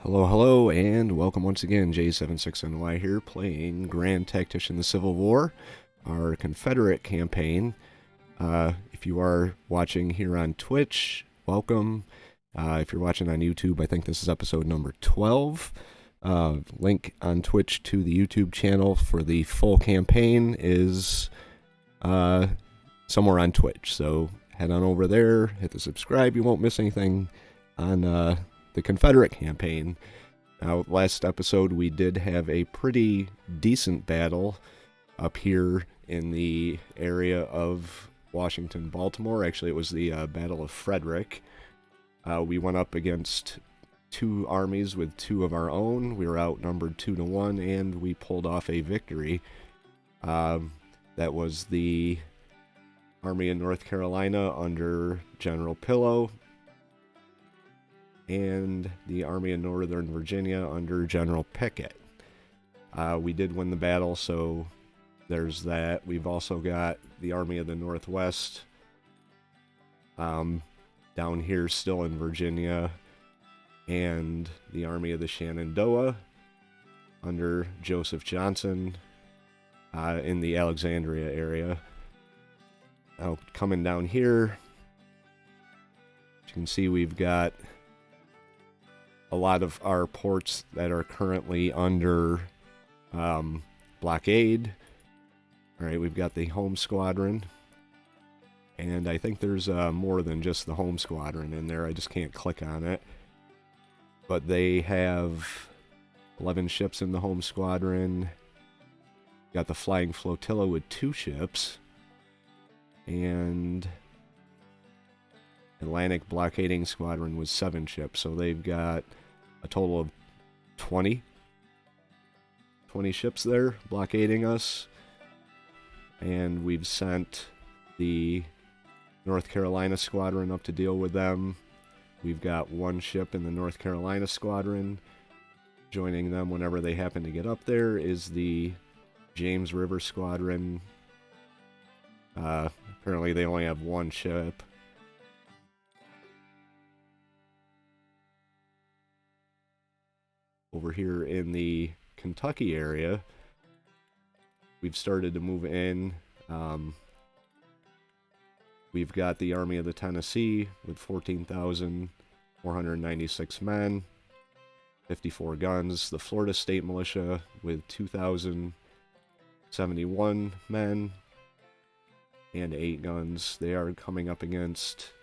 Hello, hello, and welcome once again. J76NY here, playing Grand Tactician the Civil War, our Confederate campaign. If you are watching here on Twitch, welcome. If you're watching on YouTube, I think this is episode number 12. Link on Twitch to the YouTube channel for the full campaign is somewhere on Twitch. So head on over there, hit the subscribe. You won't miss anything on the Confederate campaign. Now, last episode we did have a pretty decent battle up here in the area of Washington, Baltimore. Actually, it was the Battle of Frederick. We went up against two armies with two of our own. We were outnumbered 2-1, and we pulled off a victory. That was the Army in North Carolina under General Pillow, and the Army in Northern Virginia under General Pickett. We did win the battle, so there's that. We've also got the Army of the Northwest down here still in Virginia, and the Army of the Shenandoah under Joseph Johnson in the Alexandria area. Now, coming down here, as you can see, we've got a lot of our ports that are currently under blockade. Alright, we've got the home squadron. And I think there's more than just the home squadron in there. I just can't click on it. But they have 11 ships in the home squadron. Got the flying flotilla with 2 ships. And Atlantic blockading squadron with 7 ships. So they've got a total of 20 ships there blockading us. And we've sent the North Carolina squadron up to deal with them. We've got 1 ship in the North Carolina squadron. Joining them whenever they happen to get up there is the James River squadron. Apparently they only have 1 ship. Over here in the Kentucky area, we've started to move in. We've got the Army of the Tennessee with 14,496 men, 54 guns. The Florida State Militia with 2,071 men and 8 guns. They are coming up against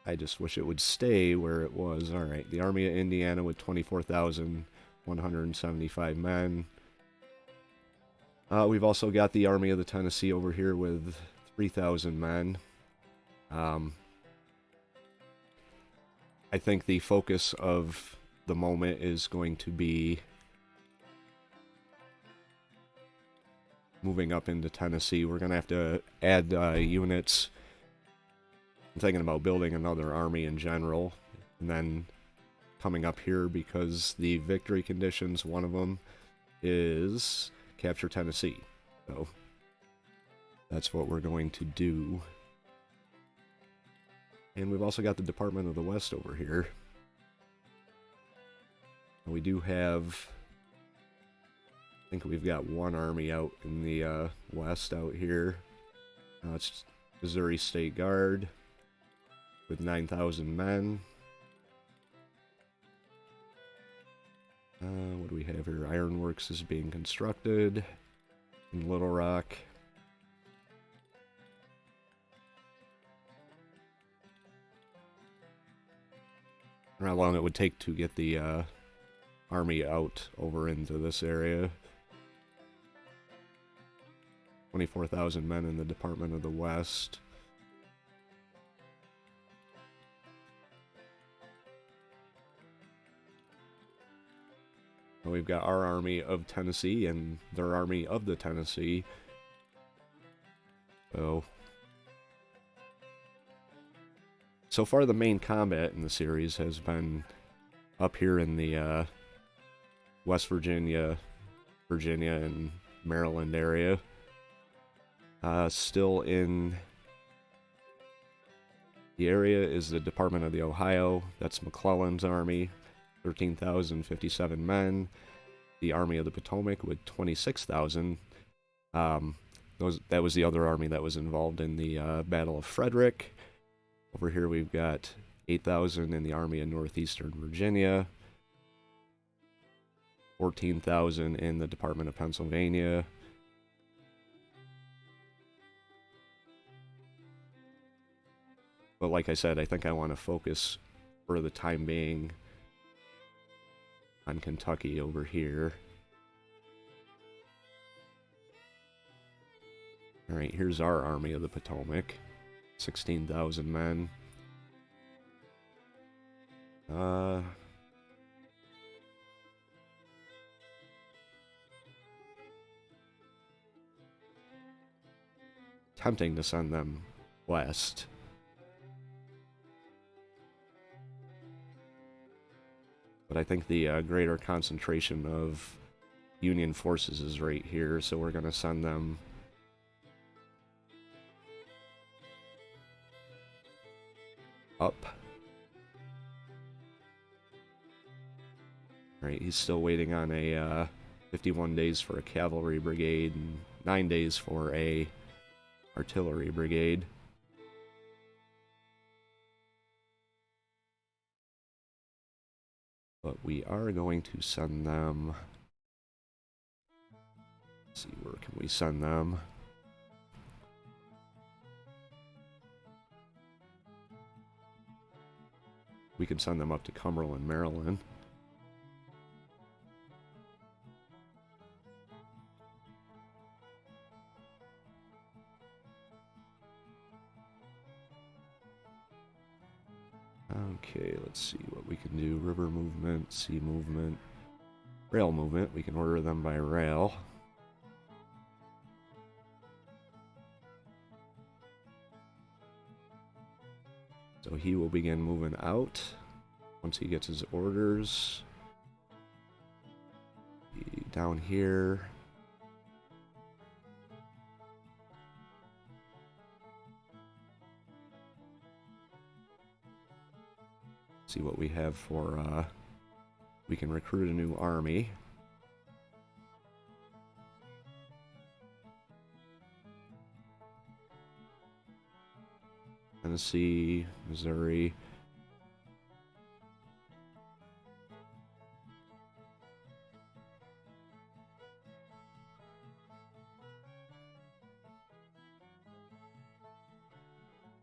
I just wish it would stay where it was. Alright, the Army of Indiana with 24,175 men. We've also got the Army of the Tennessee over here with 3,000 men. I think the focus of the moment is going to be moving up into Tennessee. We're going to have to add units. I'm thinking about building another army in general, and then coming up here because the victory conditions, one of them is capture Tennessee. So that's what we're going to do. And we've also got the Department of the West over here. We do have, I think we've got 1 army out in the west out here. It's Missouri State Guard with 9,000 men. What do we have here? Ironworks is being constructed in Little Rock. I don't know how long it would take to get the army out over into this area. 24,000 men in the Department of the West. We've got our Army of Tennessee and their Army of the Tennessee. So far the main combat in the series has been up here in the West Virginia, and Maryland area. Still in The area is the Department of the Ohio. That's McClellan's army, 13,057 men. The Army of the Potomac with 26,000. That was the other army that was involved in the Battle of Frederick. Over here we've got 8,000 in the Army of Northeastern Virginia. 14,000 in the Department of Pennsylvania. But like I said, I think I want to focus for the time being on Kentucky over here. Alright, here's our Army of the Potomac. 16,000 men. Tempting to send them west. But I think the greater concentration of Union forces is right here, so we're going to send them up. Right, he's still waiting on a 51 days for a cavalry brigade and 9 days for a artillery brigade. But we are going to send them. Let's see, where can we send them? We can send them up to Cumberland, Maryland. Okay, let's see what we can do. River movement, sea movement, rail movement. We can order them by rail. So he will begin moving out once he gets his orders. Down here. See what we have for, we can recruit a new army. Tennessee, Missouri.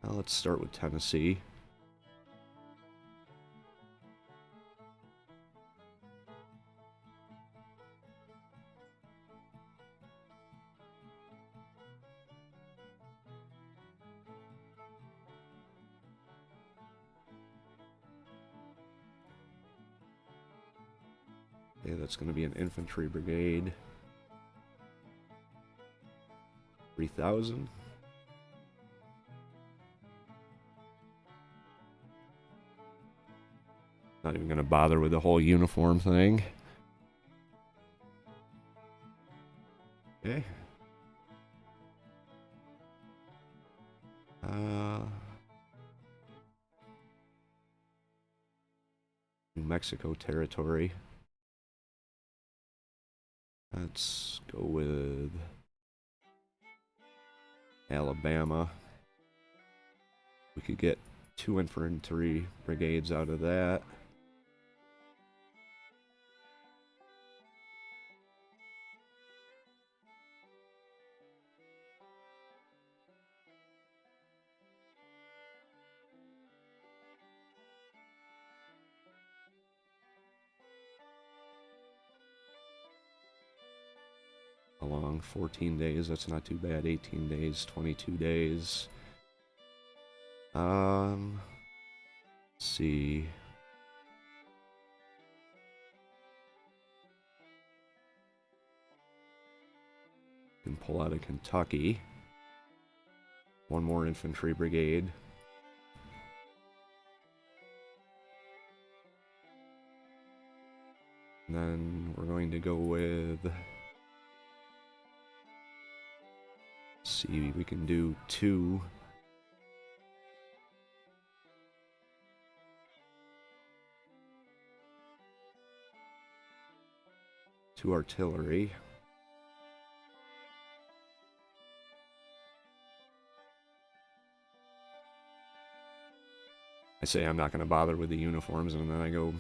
Now let's start with Tennessee. Okay, that's going to be an infantry brigade. 3,000. Not even going to bother with the whole uniform thing. Okay. New Mexico territory. Let's go with Alabama. We could get 2 infantry brigades out of that. Along 14 days, that's not too bad. 18 days, 22 days. Let's see. Can pull out of Kentucky. 1 more infantry brigade. And then we're going to go with... See, we can do 2 2 artillery. I say I'm not going to bother with the uniforms, and then I go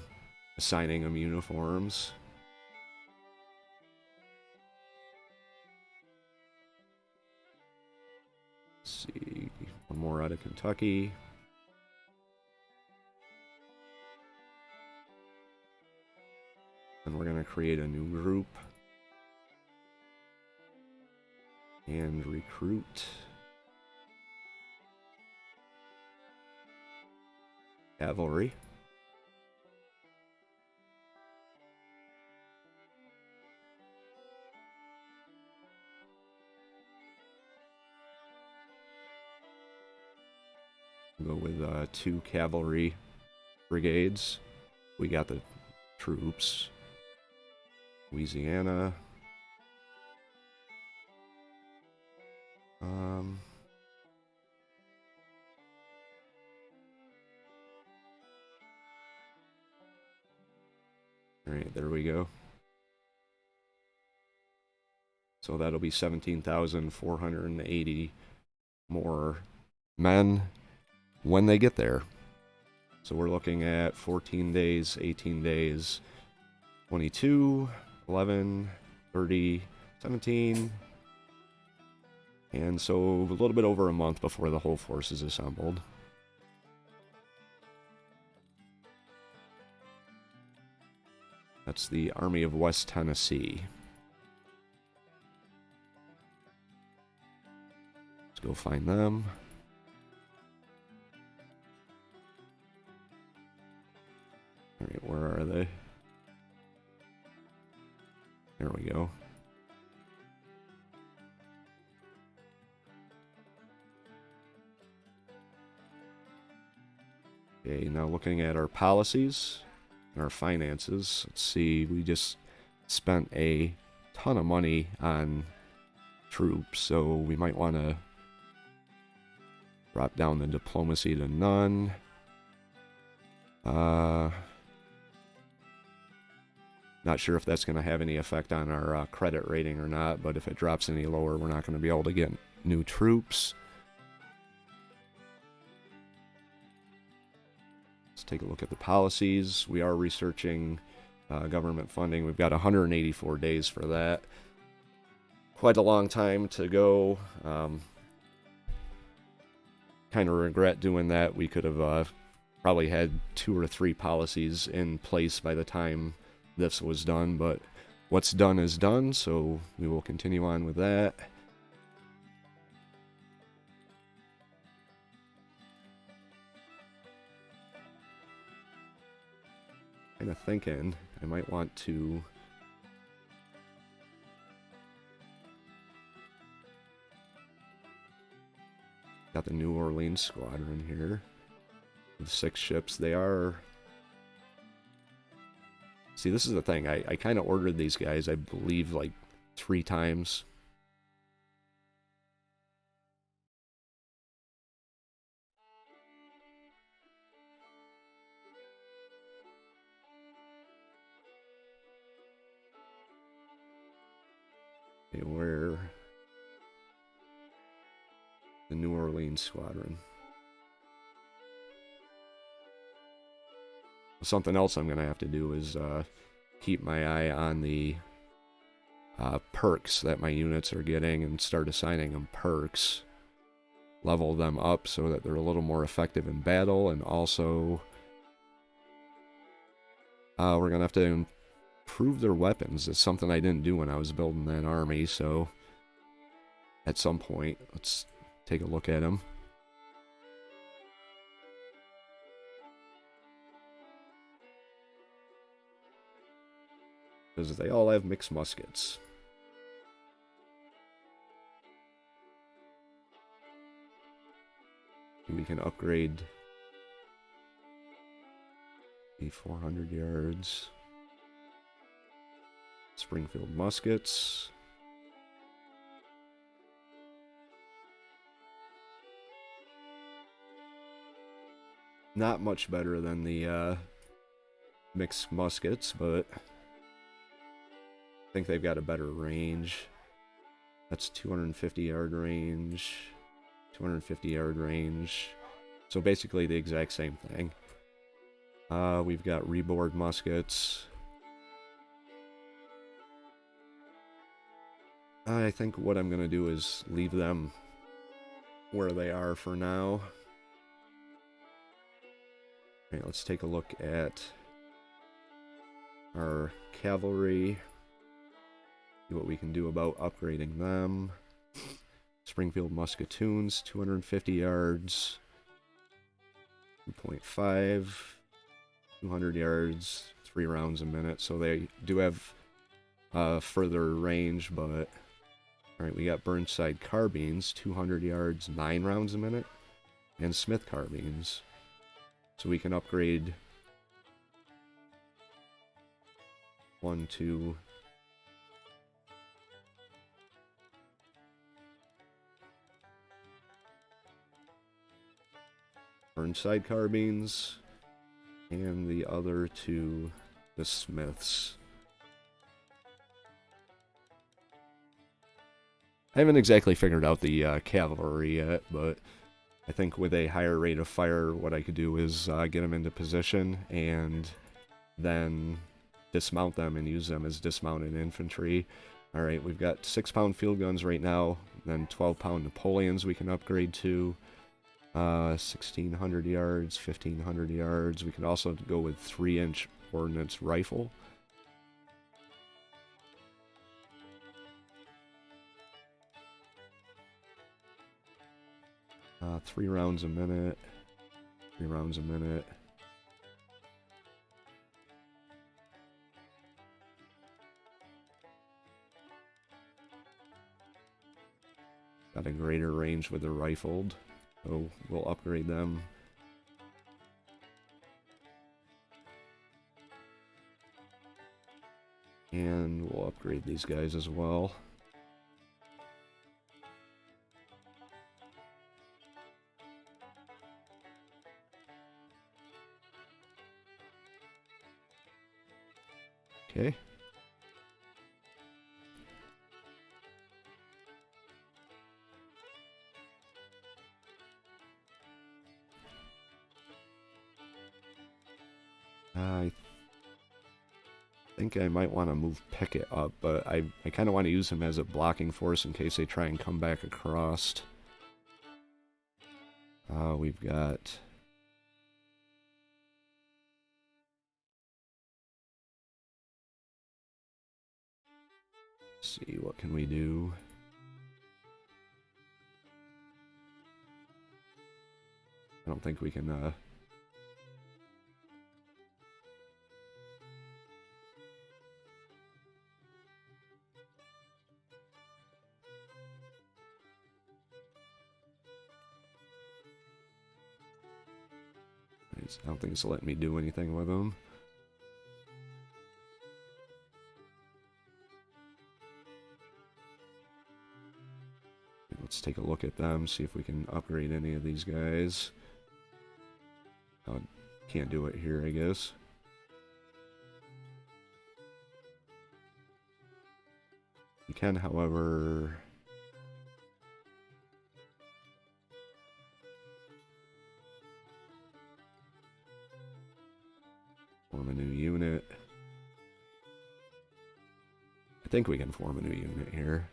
assigning them uniforms. Let's see, one more out of Kentucky. And we're going to create a new group. And recruit. Cavalry. Go with 2 cavalry brigades. We got the troops. Louisiana. Alright, there we go. So that'll be 17,480 more men when they get there. So we're looking at 14 days, 18 days, 22, 11, 30, 17, and so a little bit over a month before the whole force is assembled. That's the Army of West Tennessee. Let's go find them. Alright, where are they? There we go. Okay, now looking at our policies and our finances. Let's see, we just spent a ton of money on troops, so we might want to drop down the diplomacy to none. Not sure if that's going to have any effect on our credit rating or not, but if it drops any lower, we're not going to be able to get new troops. Let's take a look at the policies. We are researching government funding. We've got 184 days for that. Quite a long time to go. Kind of regret doing that. We could have probably had 2 or 3 policies in place by the time this was done, but what's done is done, so we will continue on with that. Kind of thinking I might want to got the New Orleans squadron here with 6 ships. They are... See, this is the thing. I kind of ordered these guys, I believe, like 3 times. Okay, where? The New Orleans squadron. Something else I'm going to have to do is keep my eye on the perks that my units are getting and start assigning them perks. Level them up so that they're a little more effective in battle, and also we're going to have to improve their weapons. It's something I didn't do when I was building that army, so at some point, let's take a look at them. Because they all have mixed muskets. We can upgrade the 400 yards. Springfield muskets. Not much better than the mixed muskets, but I think they've got a better range. That's 250 yard range, 250 yard range. So basically the exact same thing. We've got reboard muskets. I think what I'm going to do is leave them where they are for now. Okay, let's take a look at our cavalry. See what we can do about upgrading them. Springfield Musketoons, 250 yards. 2.5. 200 yards, 3 rounds a minute. So they do have further range, but... Alright, we got Burnside carbines, 200 yards, 9 rounds a minute. And Smith carbines. So we can upgrade 1, 2... Burnside carbines, and the other to the Smiths. I haven't exactly figured out the cavalry yet, but I think with a higher rate of fire, what I could do is get them into position and then dismount them and use them as dismounted infantry. Alright, we've got 6-pound field guns right now, then 12-pound Napoleons we can upgrade to. 1,600 yards, 1,500 yards. We can also go with 3-inch ordnance rifle. Three rounds a minute. 3 rounds a minute. Got a greater range with the rifled. So we'll upgrade them. And we'll upgrade these guys as well. Okay. I think I might want to move Pickett up, but I kind of want to use him as a blocking force in case they try and come back across. We've got... Let's see, what can we do? I don't think we can, I don't think it's letting me do anything with them. Let's take a look at them, see if we can upgrade any of these guys. Can't do it here, I guess. You can, however... form a new unit. I think we can form a new unit here.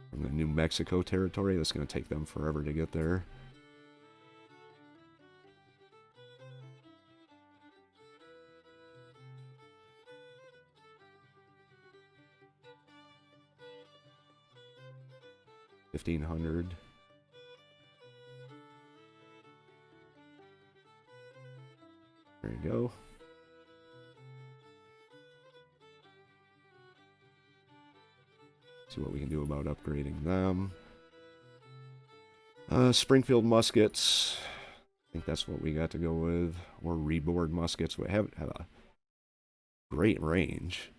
From the New Mexico territory, that's going to take them forever to get there. $1,500. There you go. See what we can do about upgrading them. Springfield muskets. I think that's what we got to go with. Or reboard muskets. We have a great range.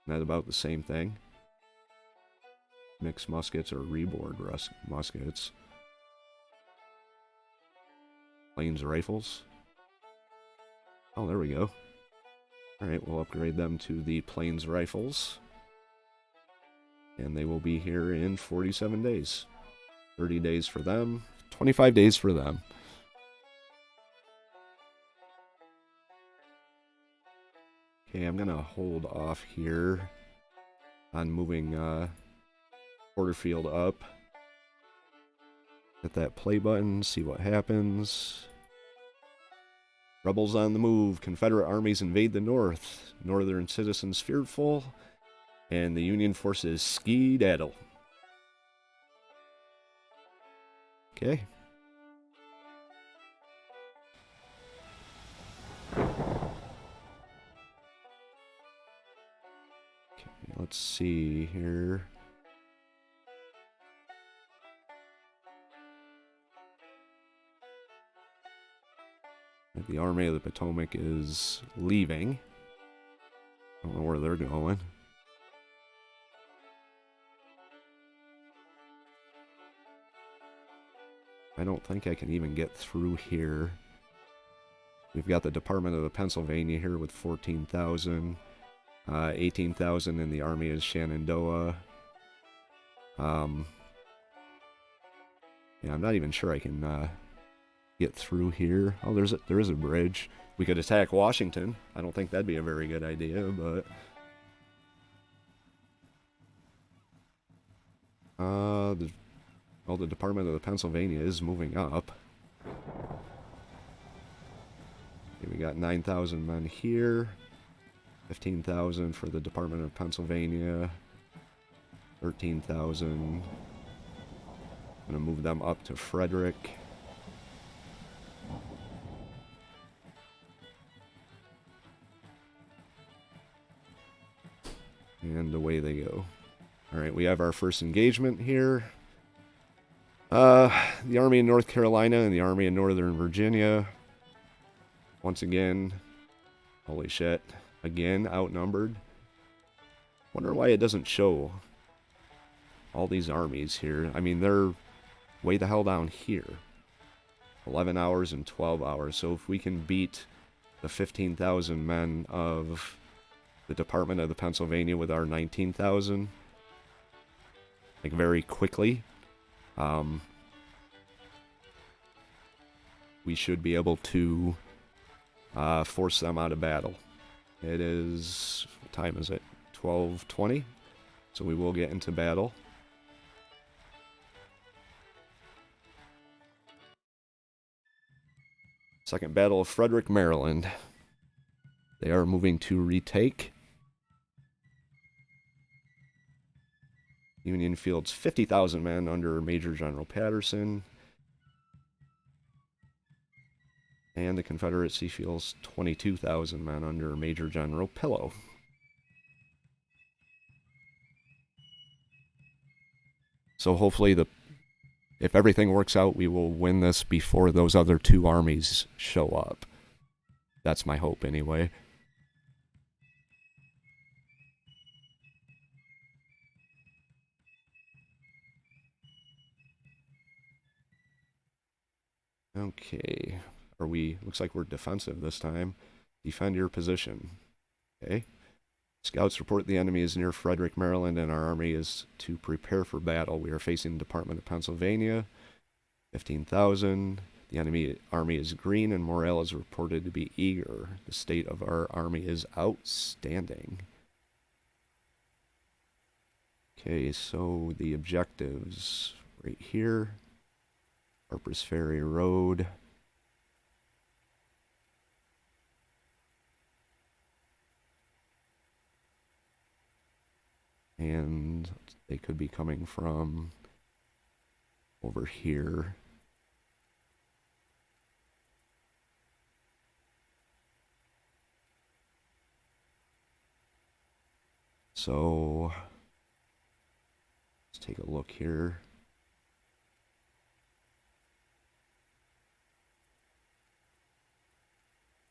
Isn't that about the same thing? Mixed muskets or reboard muskets. Plains rifles. Oh, there we go. Alright, we'll upgrade them to the plains rifles. And they will be here in 47 days. 30 days for them, 25 days for them. Okay, I'm going to hold off here on moving Porterfield up. Hit that play button, see what happens. Rebels on the move. Confederate armies invade the north. Northern citizens fearful. And the Union forces ski-daddle. Okay. Let's see here. The Army of the Potomac is leaving. I don't know where they're going. I don't think I can even get through here. We've got the Department of the Pennsylvania here with 14,000. 18,000 in the Army of Shenandoah. Yeah, I'm not even sure I can get through here. Oh, there is a bridge. We could attack Washington. I don't think that'd be a very good idea, but the Department of the Pennsylvania is moving up. Okay, we got 9,000 men here. 15,000 for the Department of Pennsylvania. 13,000. I'm gonna move them up to Frederick. And away they go. Alright, we have our first engagement here. The Army of North Carolina and the Army of Northern Virginia. Once again, holy shit, again outnumbered. Wonder why it doesn't show all these armies here. I mean, they're way the hell down here. 11 hours and 12 hours. So if we can beat the 15,000 men of the Department of the Pennsylvania with our 19,000, like very quickly, we should be able to force them out of battle. It is, what time is it? 12:20. So we will get into battle. Second Battle of Frederick, Maryland. They are moving to retake. Union fields 50,000 men under Major General Patterson. And the Confederacy fields 22,000 men under Major General Pillow. So hopefully, if everything works out, we will win this before those other two armies show up. That's my hope anyway. Okay. Looks like we're defensive this time. Defend your position. Okay. Scouts report the enemy is near Frederick, Maryland, and our army is to prepare for battle. We are facing the Department of Pennsylvania. 15,000. The enemy army is green, and morale is reported to be eager. The state of our army is outstanding. Okay, so the objectives right here. Harper's Ferry Road. And they could be coming from over here. So let's take a look here.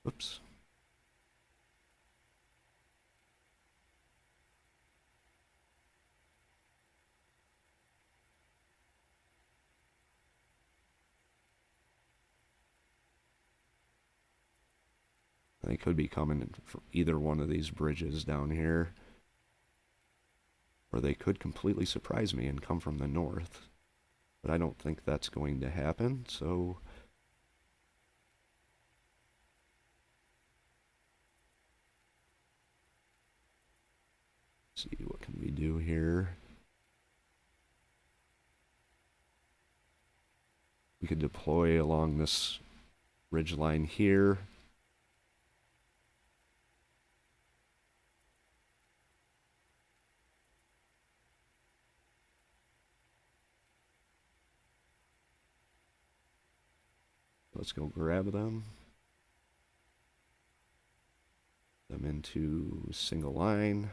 Oops. They could be coming from either one of these bridges down here. Or they could completely surprise me and come from the north. But I don't think that's going to happen, so... Let's see, what can we do here? We could deploy along this ridge line here. Let's go grab them. Them into single line.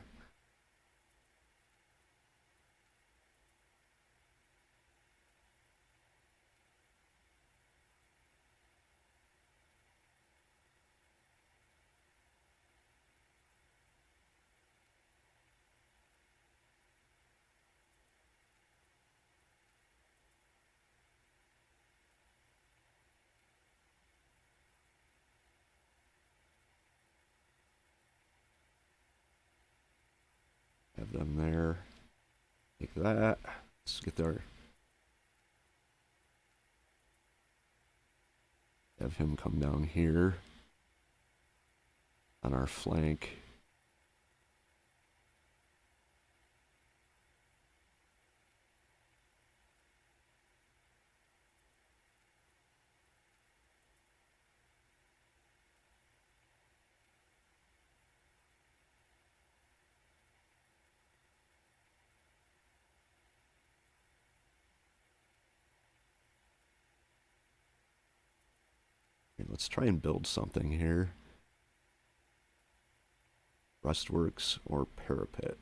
Have them there. Like that. Let's get there. Have him come down here on our flank. Let's try and build something here. Breastworks or parapet.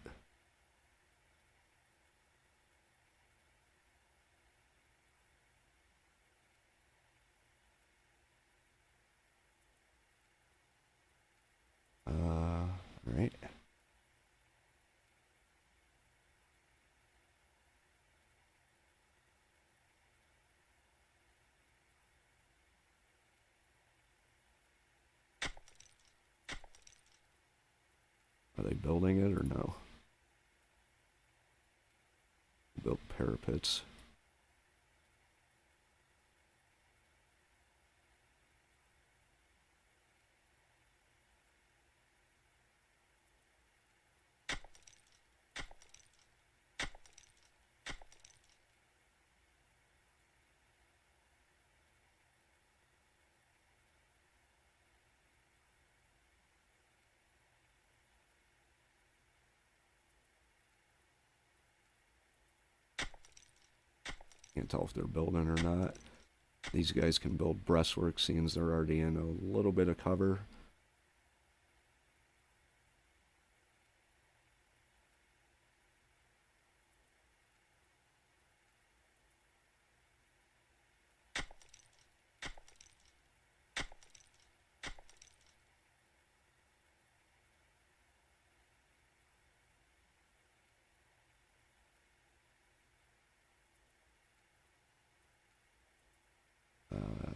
All right. Are they building it or no? Build parapets. Can't tell if they're building or not. These guys can build breastworks, seeing as they're already in a little bit of cover.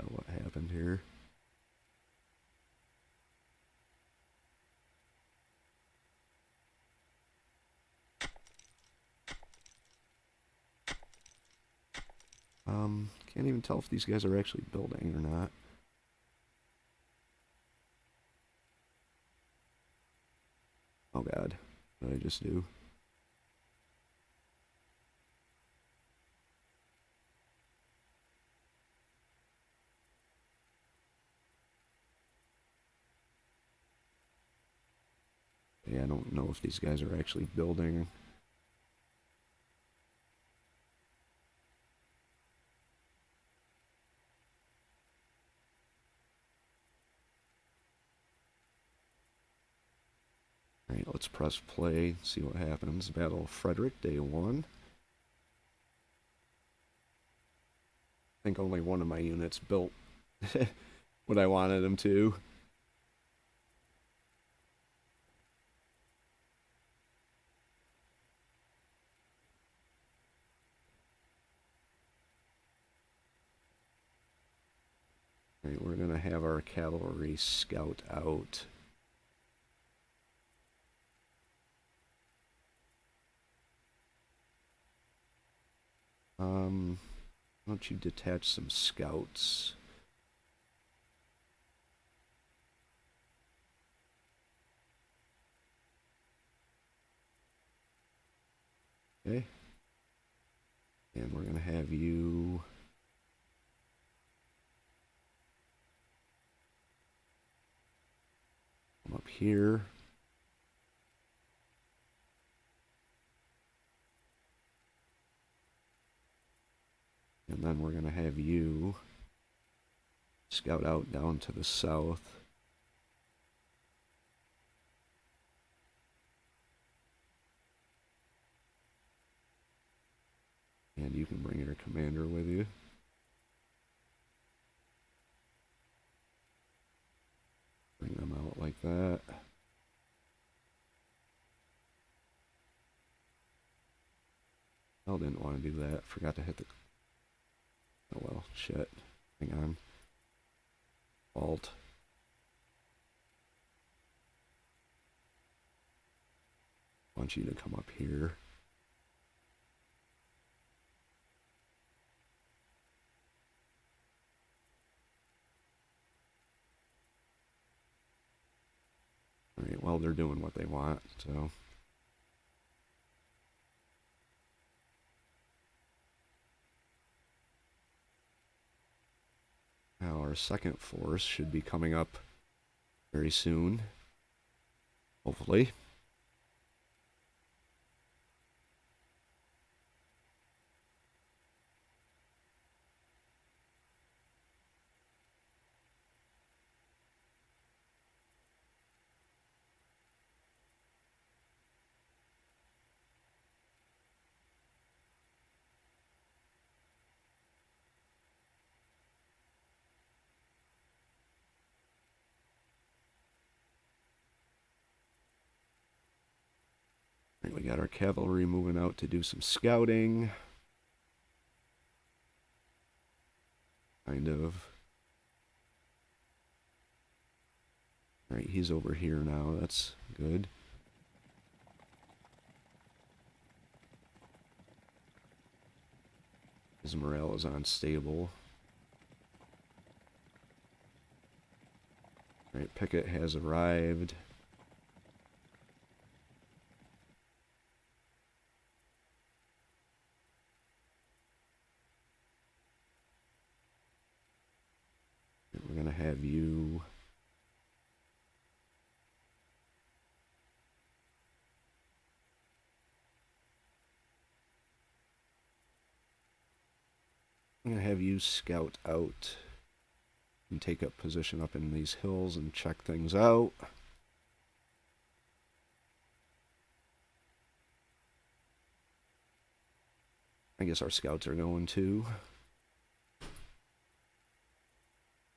What happened here? Can't even tell if these guys are actually building or not. Oh god, what did I just do? Yeah, I don't know if these guys are actually building. Alright, let's press play, see what happens. Battle of Frederick, day 1. I think only one of my units built what I wanted them to. Alright, we're going to have our our cavalry scout out. Why don't you detach some scouts? Okay. And we're going to have you come up here. And then we're going to have you scout out down to the south. And you can bring your commander with you. Bring them out like that. Oh, didn't want to do that. Forgot to hit the... Oh well, shit. Hang on. Alt. Want you to come up here. Alright, well, they're doing what they want, so... Now our second force should be coming up very soon. Hopefully. We got our cavalry moving out to do some scouting. Kind of. Alright, he's over here now. That's good. His morale is unstable. Alright, Pickett has arrived. We're going to have you... I'm going to have you scout out and take up position up in these hills and check things out. I guess our scouts are going to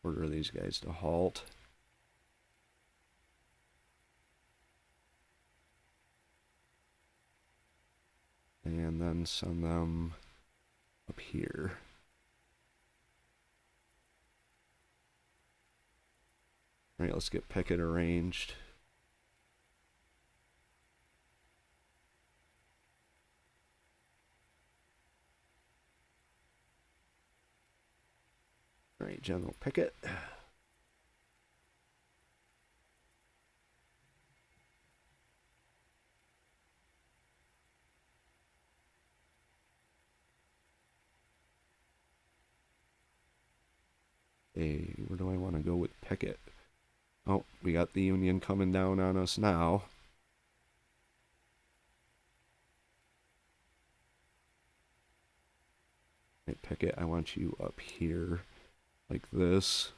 order these guys to halt. And then send them up here. Alright, let's get Pickett arranged. Alright, General Pickett. Hey, where do I want to go with Pickett? Oh, we got the Union coming down on us now. Hey, Pickett, I want you up here, like this.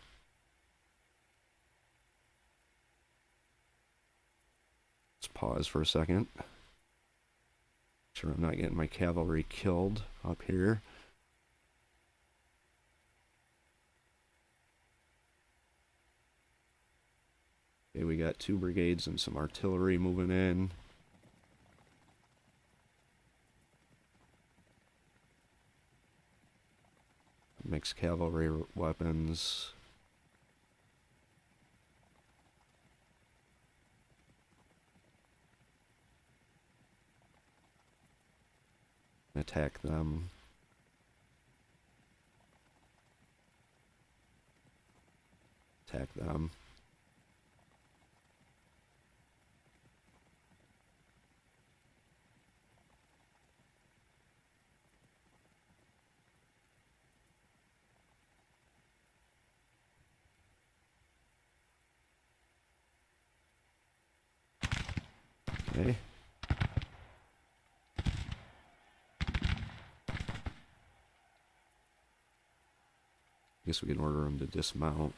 Let's pause for a second. Sure I'm not getting my cavalry killed up here. Okay, we got 2 brigades and some artillery moving in. Mixed cavalry weapons. attack them. Attack them. Okay. Guess we can order them to dismount.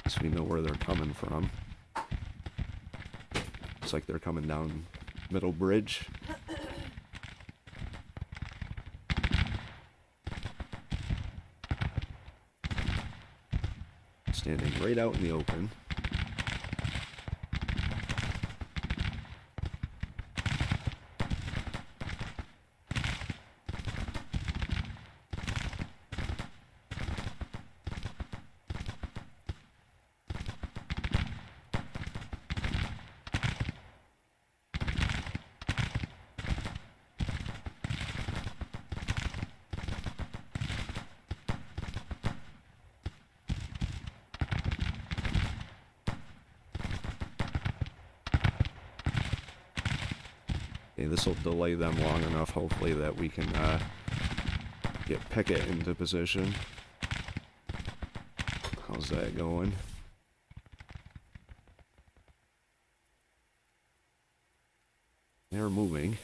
So we know where they're coming from. Looks like they're coming down Middle Bridge. Standing right out in the open. This will delay them long enough, hopefully, that we can get Pickett into position. How's that going? They're moving.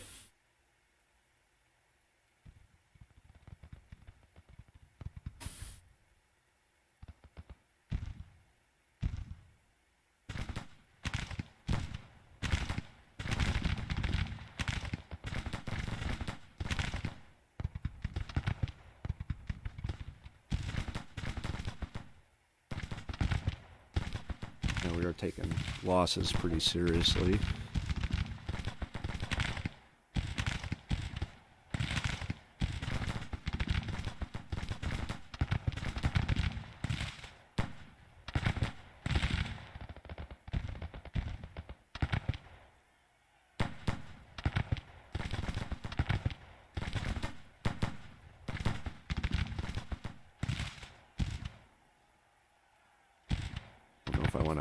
We are taking losses pretty seriously.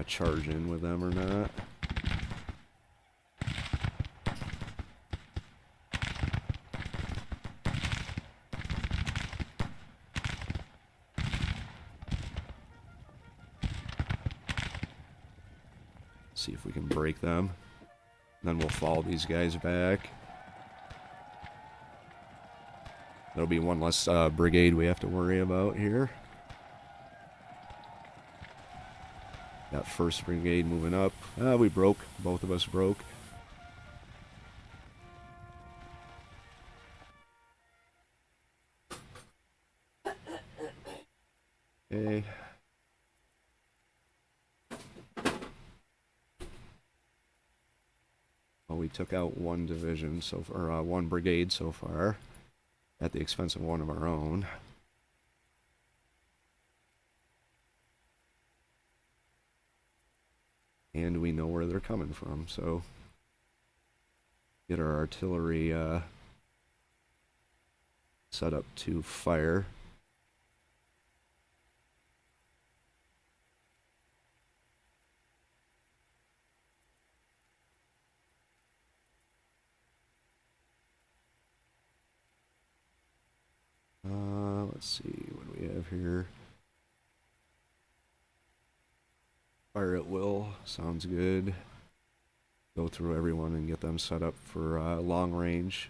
Charge in with them or not. See if we can break them. Then we'll follow these guys back. There'll be one less brigade we have to worry about here. Got 1st Brigade moving up. We broke. Both of us broke. Okay. Well, we took out one division so far, or one brigade so far, at the expense of one of our own. And we know where they're coming from, so get our artillery set up to fire. Let's see, what do we have here? Fire at will, sounds good. Go through everyone and get them set up for long range.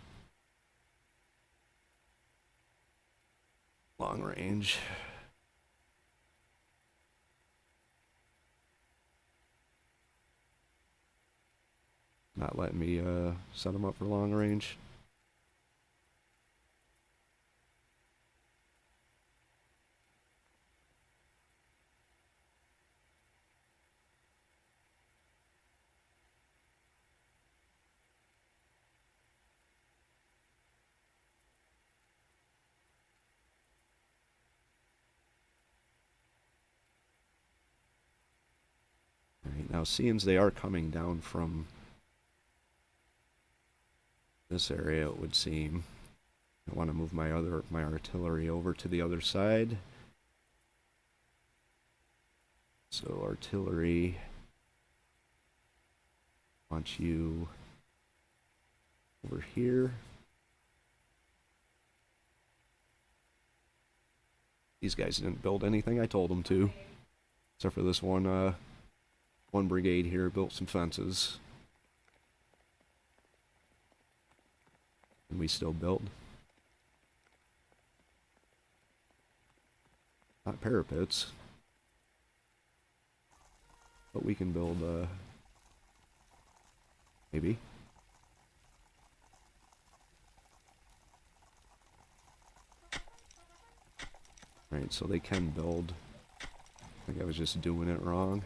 Long range. Not letting me set them up for long range. Now, seeing as they are coming down from this area, it would seem, I want to move my artillery over to the other side. So artillery, want you over here. These guys didn't build anything I told them to, except for this one brigade here built some fences. And we still build. Not parapets. But we can build, maybe. Right, so they can build. I think I was just doing it wrong.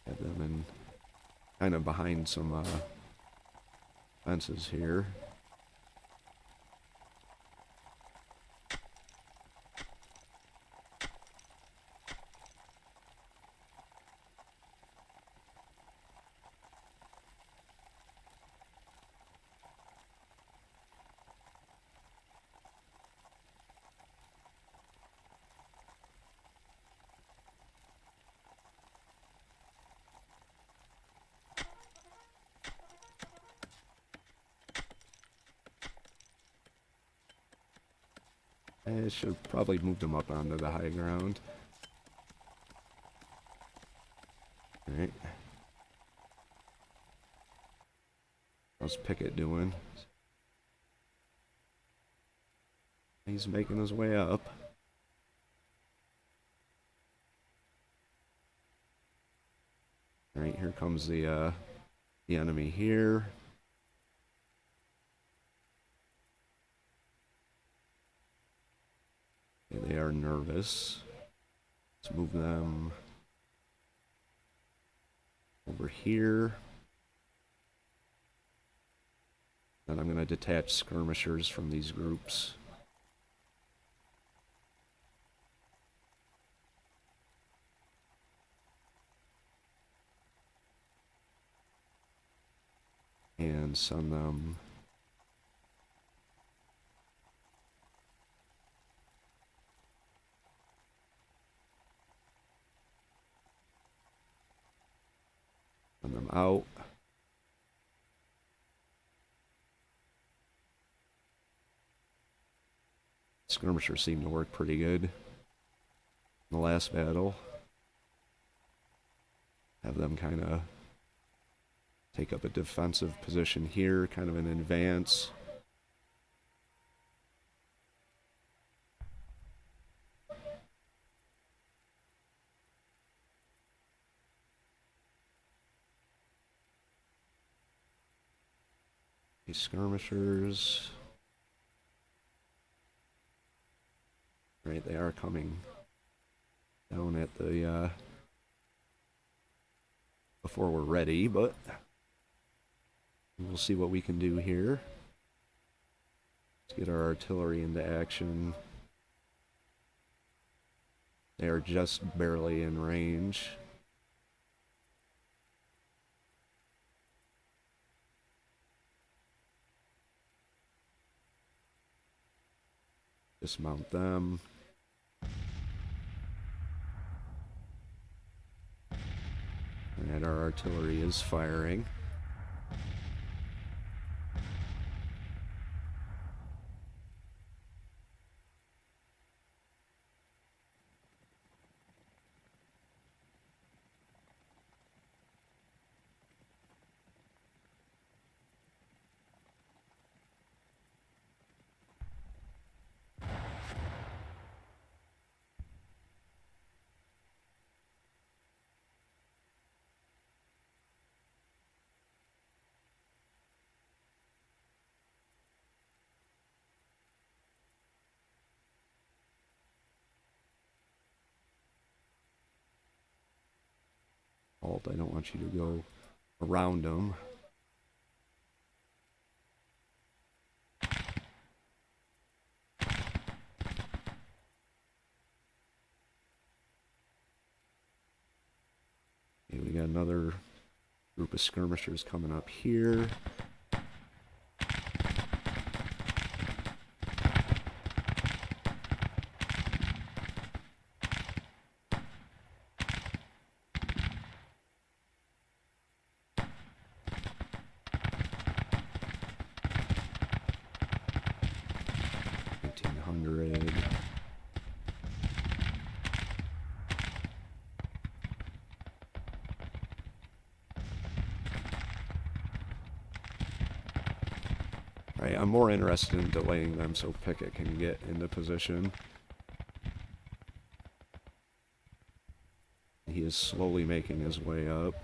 Have them in kind of behind some fences here. I should have probably moved them up onto the high ground. Alright. How's Pickett doing? He's making his way up. Alright, here comes the enemy here. They are nervous. Let's move them over here. Then I'm going to detach skirmishers from these groups. And send them out. Skirmishers seem to work pretty good in the last battle. Have them kind of take up a defensive position here, kind of an advance. These skirmishers. Right, they are coming down at the before we're ready, but we'll see what we can do here. Let's get our artillery into action. They are just barely in range. Dismount them. And our artillery is firing. Halt, I don't want you to go around them. Okay, we got another group of skirmishers coming up here. Right, I'm more interested in delaying them so Pickett can get into position. He is slowly making his way up.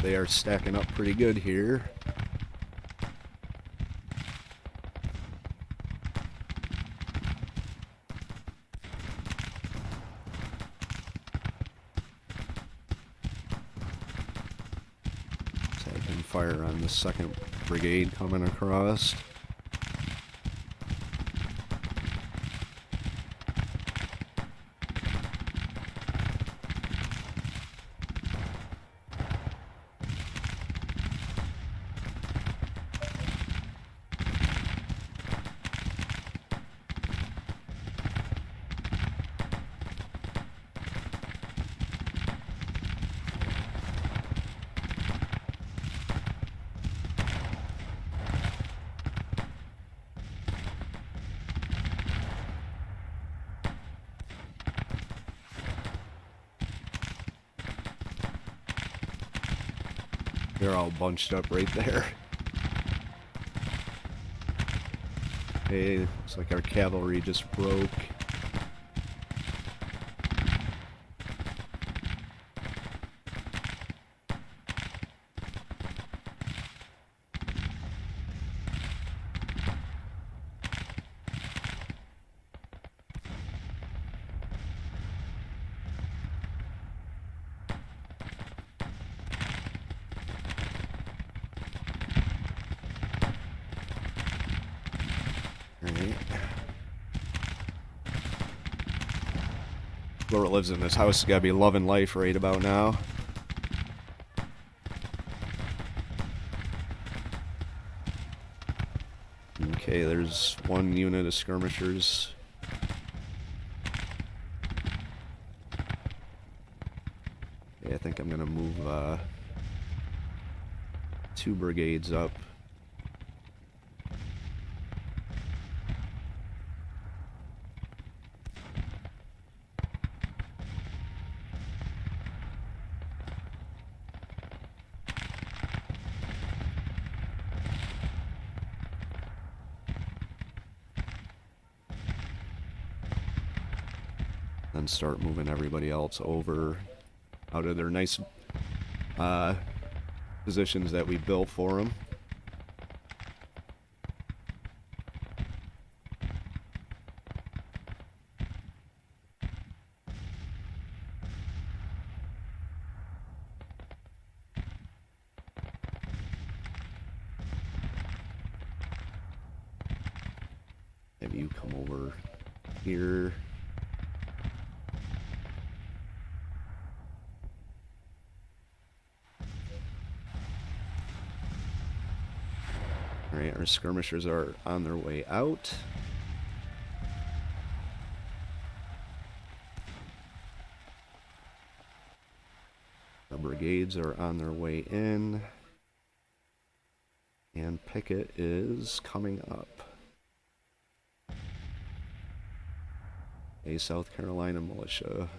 They are stacking up pretty good here. Let's have him fire on the 2nd Brigade coming across. They're all bunched up right there. Hey, looks like our cavalry just broke. Whoever lives in this house has got to be loving life right about now. Okay, there's one unit of skirmishers. Okay, I think I'm going to move 2 brigades up. Then start moving everybody else over out of their nice positions that we built for them. Maybe you come over here. Alright, our skirmishers are on their way out. Our brigades are on their way in. And Pickett is coming up. A South Carolina militia.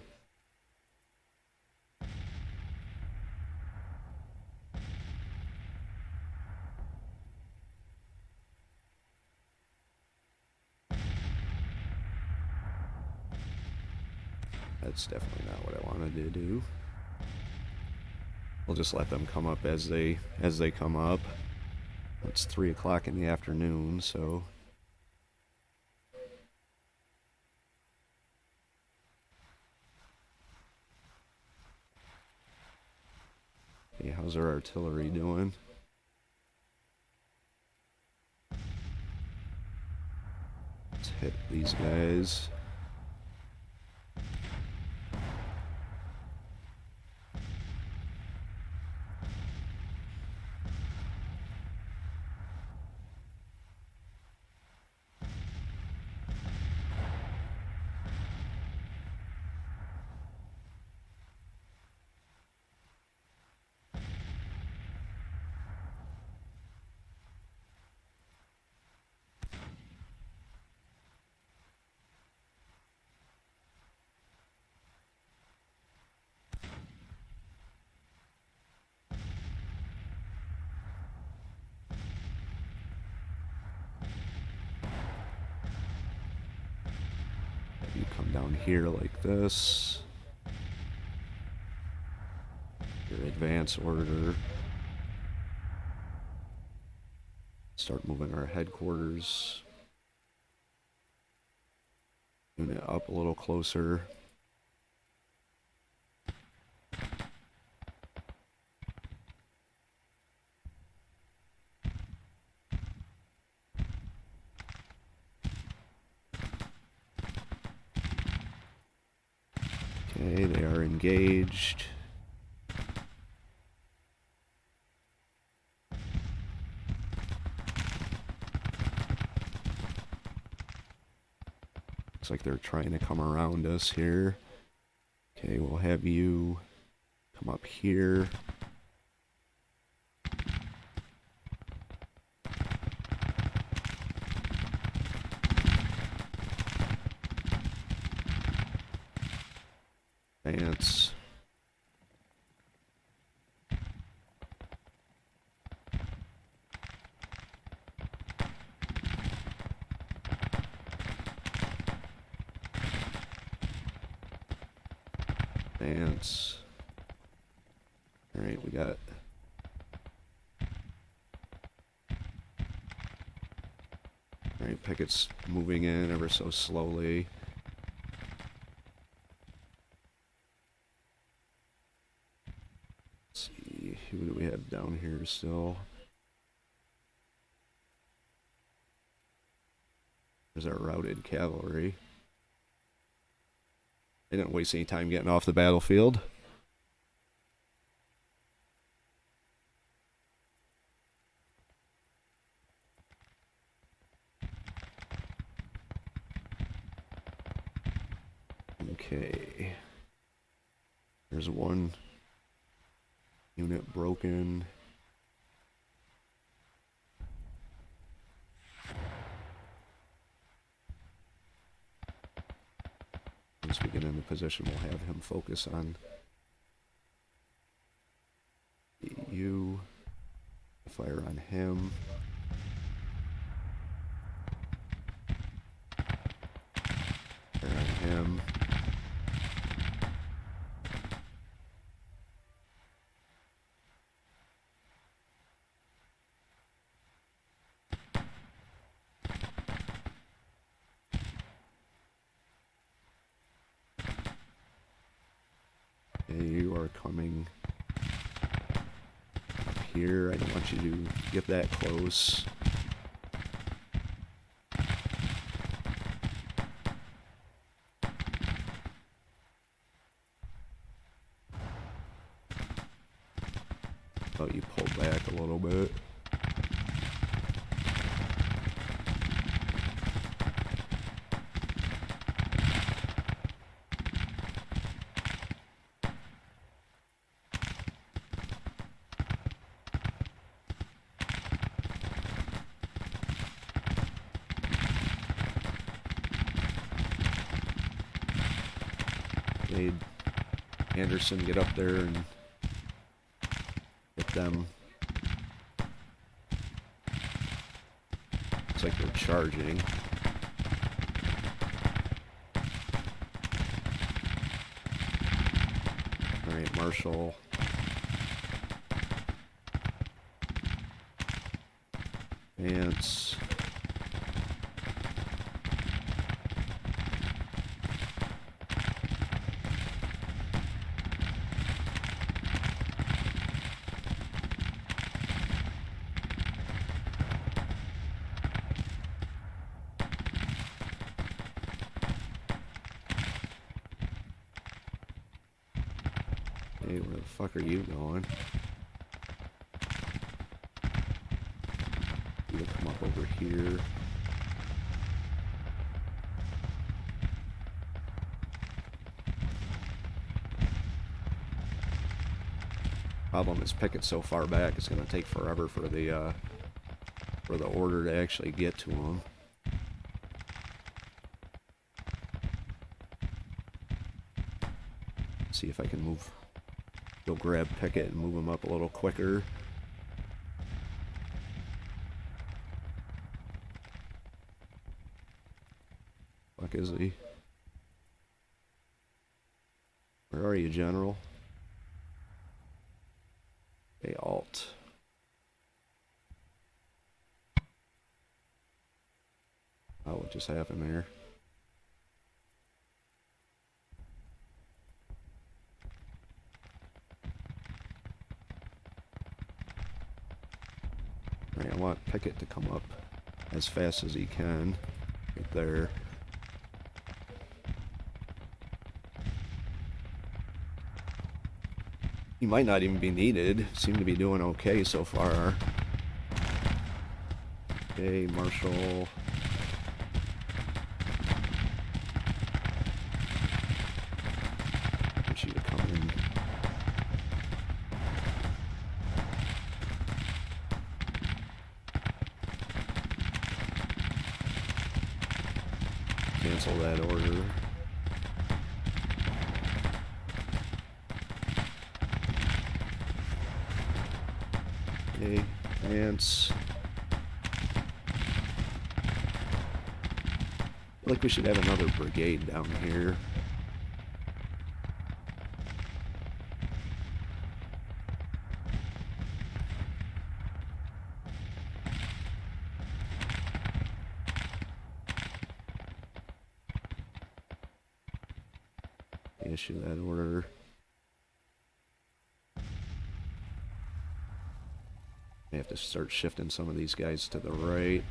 That's definitely not what I wanted to do. We'll just let them come up as they come up. It's 3 o'clock in the afternoon, so hey, how's our artillery doing? Let's hit these guys. You come down here like this. Your advance order. Start moving our headquarters unit up a little closer. Okay, they are engaged. Looks like they're trying to come around us here. Okay, we'll have you come up here. Advance. Advance. Alright, we got... Alright, pickets moving in ever so slowly. Let's see, who do we have down here still? There's our routed cavalry. They didn't waste any time getting off the battlefield. Okay. There's one unit broken. Once we get into position, we'll have him focus on you. Fire on him. Fire on him. You are coming up here. I don't want you to get that close. Oh, you pull back a little bit. Made Anderson get up there and get them. Looks like they're charging. Alright, Marshall. Vance. Hey, where the fuck are you going? You come up over here. Problem is Pickett's so far back, it's gonna take forever for the order to actually get to him. See if I can move. Go grab Pickett and move him up a little quicker. Fuck is he? Where are you, General? Okay, Alt. Oh, what just happened there? Alright, I want Pickett to come up as fast as he can. Right there. He might not even be needed. Seem to be doing okay so far. Okay, Marshall. Get you to come in. Cancel that order. Okay, Vance. I feel like we should have another brigade down here. Issue that order. I have to start shifting some of these guys to the right.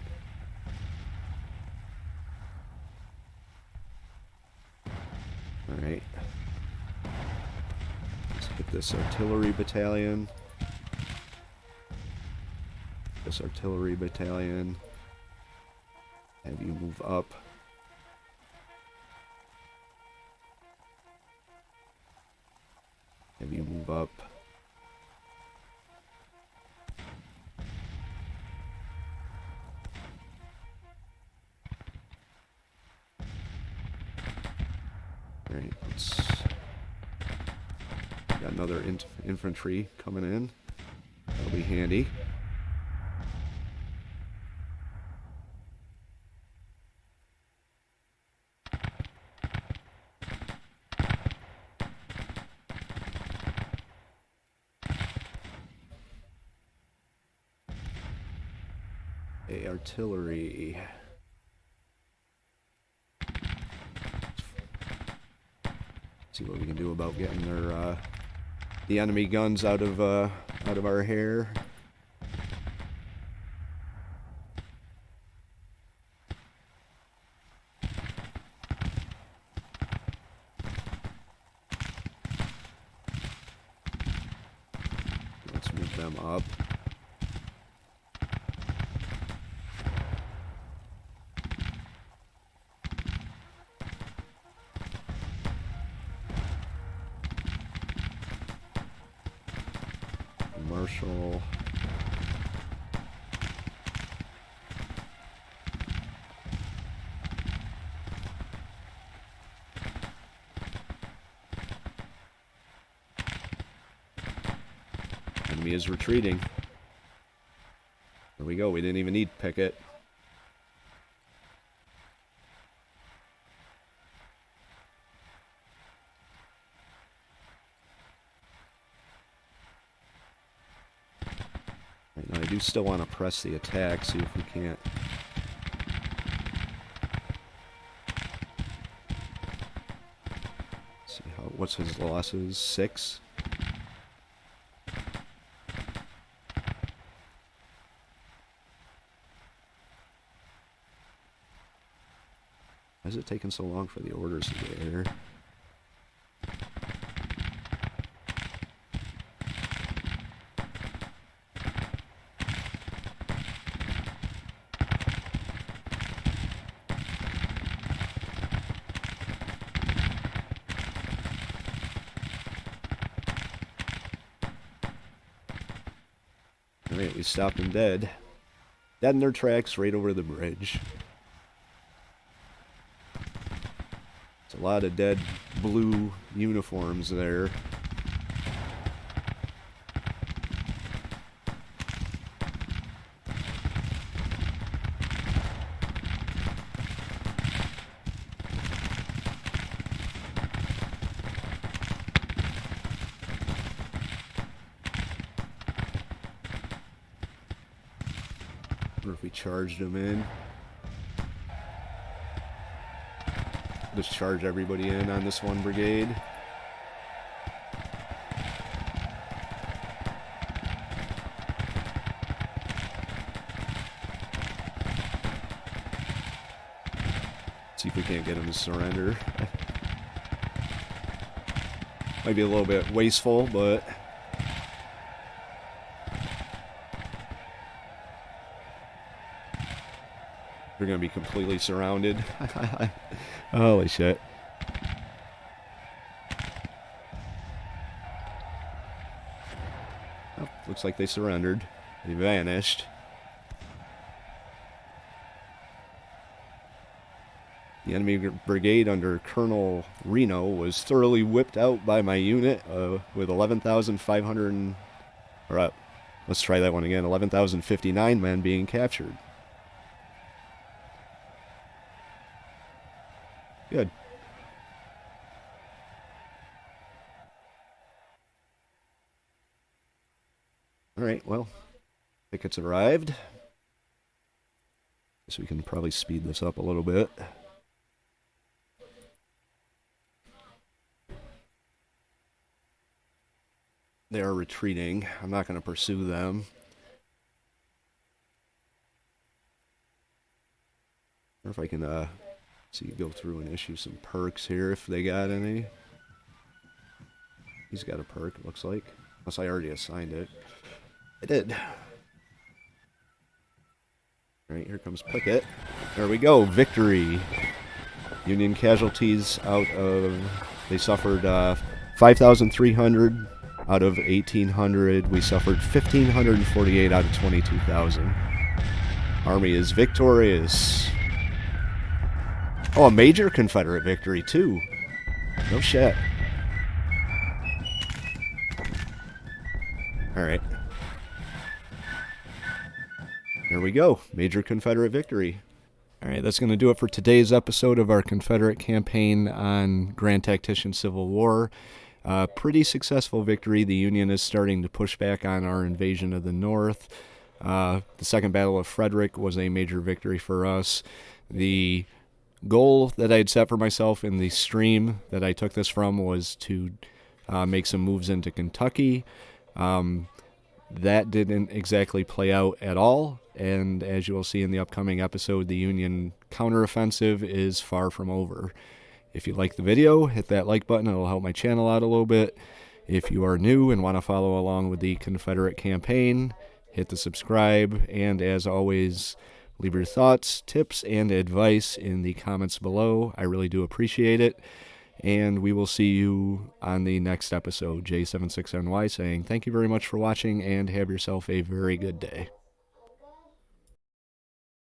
Alright. Let's hit this artillery battalion. This artillery battalion. Have you move up. Have you move up. Alright, let's... Got another infantry coming in. That'll be handy. Artillery. See what we can do about getting their the enemy guns out of our hair. Let's move them up. Marshall. Enemy is retreating. There we go. We didn't even need Pickett. do still want to press the attack, see if we can't. See how, what's his losses? 6? Why is it taking so long for the orders to get here? Alright, we stopped them dead. Dead in their tracks right over the bridge. It's a lot of dead blue uniforms there. Wonder if we charged them in. Just charge everybody in on this one brigade. See if we can't get them to surrender. Might be a little bit wasteful, but they're going to be completely surrounded. Holy shit. Oh, looks like they surrendered. They vanished. The enemy brigade under Colonel Reno was thoroughly whipped out by my unit with 11,500... let's try that one again. 11,059 men being captured. Good. Alright, well, tickets arrived. Guess we can probably speed this up a little bit. They are retreating. I'm not going to pursue them. Or if I can, so you go through and issue some perks here if they got any. He's got a perk, it looks like. Unless I already assigned it. I did. Alright, here comes Pickett. There we go, victory. Union casualties out of... They suffered 5,300 out of 1,800. We suffered 1,548 out of 22,000. Army is victorious. Oh, a major Confederate victory, too. No shit. Alright. There we go. Major Confederate victory. Alright, that's going to do it for today's episode of our Confederate campaign on Grand Tactician Civil War. Pretty successful victory. The Union is starting to push back on our invasion of the North. The Second Battle of Frederick was a major victory for us. The goal that I had set for myself in the stream that I took this from was to make some moves into Kentucky. That didn't exactly play out at all, and as you will see in the upcoming episode, the Union counteroffensive is far from over. If you like the video, hit that like button. It'll help my channel out a little bit. If you are new and want to follow along with the Confederate campaign, hit the subscribe, and as always, leave your thoughts, tips, and advice in the comments below. I really do appreciate it. And we will see you on the next episode. J76NY saying thank you very much for watching and have yourself a very good day.